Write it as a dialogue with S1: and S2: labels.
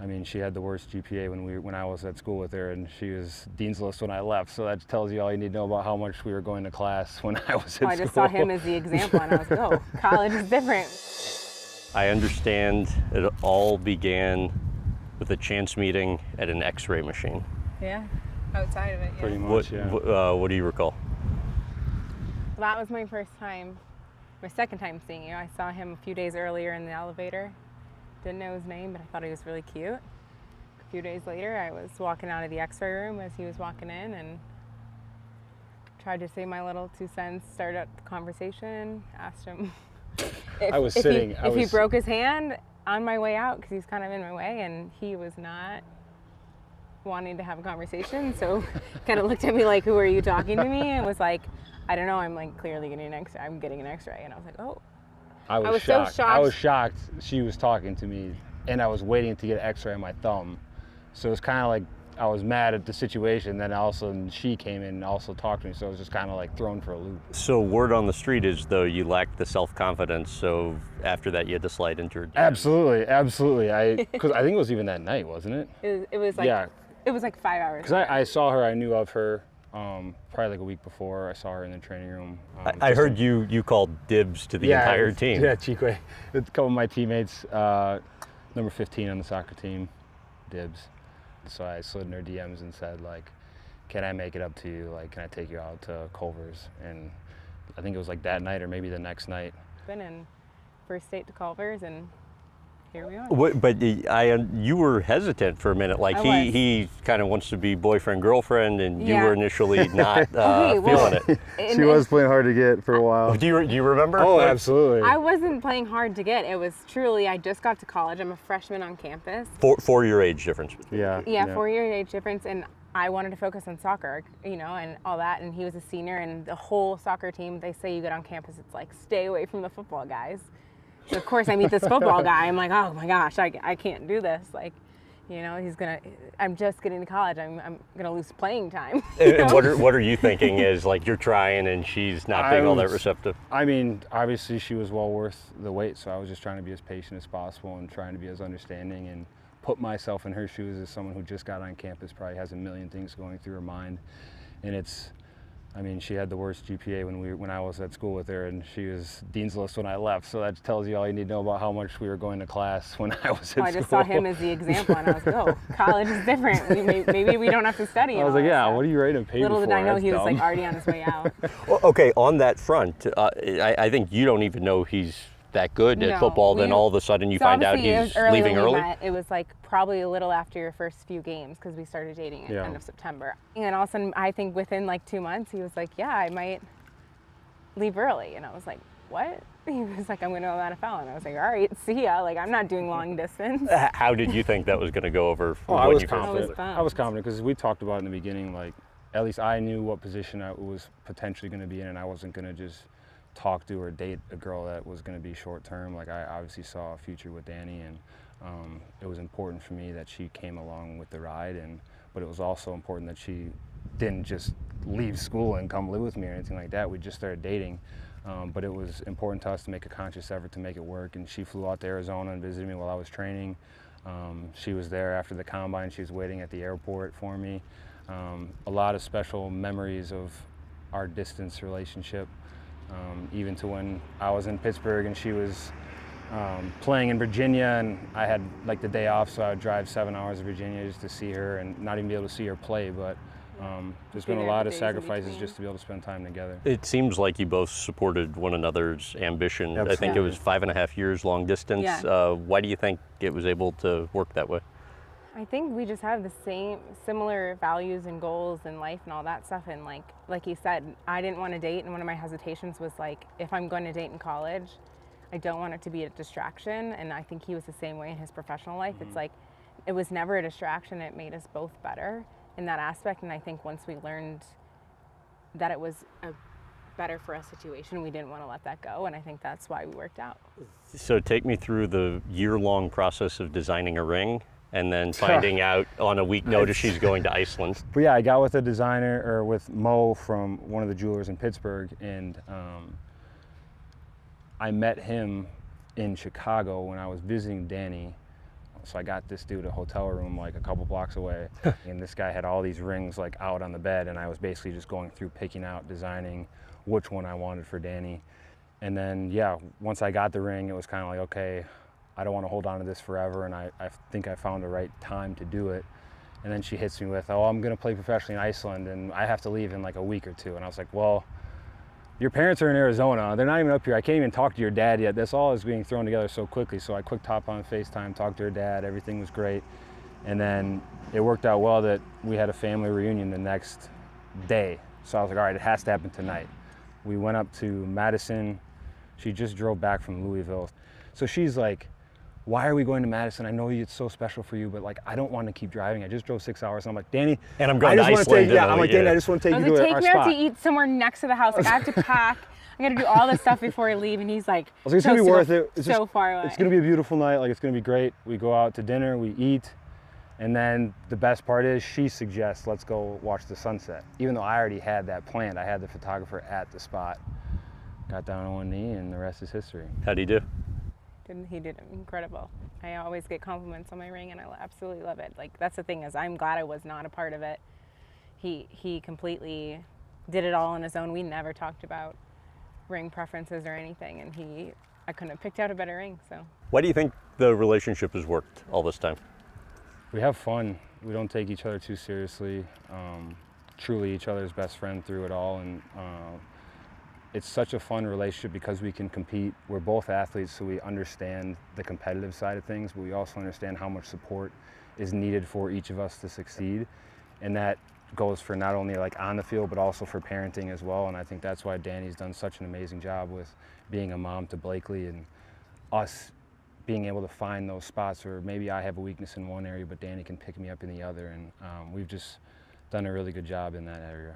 S1: I mean, she had the worst GPA when I was at school with her, and she was Dean's List when I left. So that tells you all you need to know about how much we were going to class when I was at school.
S2: I just saw him as the example, and I was like, oh, college is different.
S3: I understand it all began with a chance meeting at an X-ray machine.
S2: Yeah, outside of it, yeah.
S1: Pretty much, yeah.
S3: What do you recall?
S2: That was my second time seeing you. I saw him a few days earlier in the elevator. Didn't know his name, but I thought he was really cute. A few days later, I was walking out of the X-ray room as he was walking in and tried to say my little 2 cents, started up the conversation, asked him if he broke his hand on my way out, because he's kind of in my way, and he was not wanting to have a conversation, so kind of looked at me like, who are you talking to me? And was like, I don't know, I'm like clearly getting an X-ray. I'm getting an X-ray. And I was like, oh.
S1: I was shocked.
S2: So shocked.
S1: I was shocked she was talking to me, and I was waiting to get an X-ray on my thumb. So it was kind of like I was mad at the situation. Then all of a sudden she came in and also talked to me. So I was just kind of like thrown for a loop.
S3: So word on the street is, though, you lacked the self-confidence. So after that, you had to slide into her DMs.
S1: Absolutely. Because I think it was even that night, wasn't it?
S2: It was like,
S1: yeah.
S2: It was like 5 hours.
S1: Because I saw her, I knew of her. Probably like a week before, I saw her in the training room.
S3: I heard you called dibs to the entire team.
S1: Yeah, Chique. A couple of my teammates, number 15 on the soccer team, dibs. So I slid in her DMs and said, like, can I make it up to you? Like, can I take you out to Culver's? And I think it was like that night or maybe the next night.
S2: Been in first date to Culver's, and here we are.
S3: But you were hesitant for a minute. Like he kind of wants to be boyfriend girlfriend, and you were initially not feeling it.
S1: She was playing hard to get for a while.
S3: Do you remember?
S1: Oh, absolutely.
S2: I wasn't playing hard to get. It was truly, I just got to college. I'm a freshman on campus.
S3: 4-year age difference.
S1: Yeah.
S2: 4-year age difference, and I wanted to focus on soccer, and all that. And he was a senior, and the whole soccer team. They say you get on campus, it's like stay away from the football guys. So of course I meet this football guy. I'm like, oh my gosh, I can't do this. Like, I'm just getting to college. I'm gonna lose playing time.
S3: And what are you thinking? Is like you're trying and she's not being all that receptive?
S1: I mean, obviously she was well worth the wait, so I was just trying to be as patient as possible and trying to be as understanding and put myself in her shoes as someone who just got on campus, probably has a million things going through her mind, and I mean, she had the worst GPA when I was at school with her, and she was Dean's List when I left. So that tells you all you need to know about how much we were going to class when I was at school.
S2: I just saw him as the example, and I was like, oh, college is different. Maybe we don't have to study.
S1: I was like, yeah, what are you writing a paper for?
S2: Little did I know he was like already on his way out.
S3: Well, okay, on that front, I think you don't even know he's that good at football. Then all of a sudden you find out he's leaving early.
S2: It was like probably a little after your first few games, because we started dating at the end of September. And all of a sudden, I think within like 2 months, he was like, yeah, I might leave early. And I was like, what? He was like, I'm going to go to the NFL. And I was like, all right, see ya. Like, I'm not doing long distance.
S3: How did you think that was going to go over?
S1: I was confident. I was confident because we talked about it in the beginning. Like, at least I knew what position I was potentially going to be in, and I wasn't going to just talk to or date a girl that was going to be short term. Like, I obviously saw a future with Dani, and it was important for me that she came along with the ride, but it was also important that she didn't just leave school and come live with me or anything like that. We just started dating, but it was important to us to make a conscious effort to make it work, and she flew out to Arizona and visited me while I was training. She was there after the combine. She was waiting at the airport for me. A lot of special memories of our distance relationship. Even to when I was in Pittsburgh and she was playing in Virginia, and I had like the day off, so I would drive 7 hours to Virginia just to see her and not even be able to see her play. But there's been a lot of sacrifices just to be able to spend time together.
S3: It seems like you both supported one another's ambition. Absolutely. I think it was 5.5 years long distance. Yeah. Why do you think it was able to work that way?
S2: I think we just have the similar values and goals in life and all that stuff. And like you said, I didn't want to date, and one of my hesitations was like, if I'm going to date in college, I don't want it to be a distraction. And I think he was the same way in his professional life. Mm-hmm. It's like, it was never a distraction. It made us both better in that aspect. And I think once we learned that it was a better for us situation, we didn't want to let that go. And I think that's why we worked out.
S3: So take me through the year-long process of designing a ring, and then finding out on a week notice she's going to Iceland.
S1: But yeah, I got with a designer, or with Mo from one of the jewelers in Pittsburgh, and I met him in Chicago when I was visiting Dani So I got this dude a hotel room like a couple blocks away, and this guy had all these rings like out on the bed, and I was basically just going through, picking out, designing which one I wanted for Dani. And then, yeah, once I got the ring, it was kind of like, okay, I don't want to hold on to this forever, and I think I found the right time to do it. And then she hits me with, oh, I'm going to play professionally in Iceland, and I have to leave in like a week or two. And I was like, well, your parents are in Arizona. They're not even up here. I can't even talk to your dad yet. This all is being thrown together so quickly. So I quick top on FaceTime, talked to her dad. Everything was great. And then it worked out well that we had a family reunion the next day. So I was like, all right, it has to happen tonight. We went up to Madison. She just drove back from Louisville. So she's like, why are we going to Madison? I know it's so special for you, but like, I don't want to keep driving. I just drove 6 hours. And I'm like, Dani,
S3: and I'm going to Iceland.
S1: I'm like, Dani, I just want to take you to our spot.
S2: Take me out to eat somewhere next to the house. Like, I have to pack. I got to do all this stuff before I leave. And he's like,
S1: I was like, it's going to be worth it. It's
S2: so far away.
S1: It's going to be a beautiful night. Like, it's going to be great. We go out to dinner, we eat. And then the best part is she suggests, let's go watch the sunset. Even though I already had that planned. I had the photographer at the spot. Got down on one knee, and the rest is history.
S3: How'd he do?
S2: He did incredible. I always get compliments on my ring, and I absolutely love it. Like, that's the thing, is I'm glad I was not a part of it. He completely did it all on his own. We never talked about ring preferences or anything, and I couldn't have picked out a better ring. So
S3: why do you think the relationship has worked all this time?
S1: We have fun. We don't take each other too seriously. Truly each other's best friend through it all, and it's such a fun relationship because we can compete. We're both athletes, so we understand the competitive side of things, but we also understand how much support is needed for each of us to succeed. And that goes for not only like on the field, but also for parenting as well. And I think that's why Dani's done such an amazing job with being a mom to Blakely, and us being able to find those spots where maybe I have a weakness in one area, but Dani can pick me up in the other. And we've just done a really good job in that area.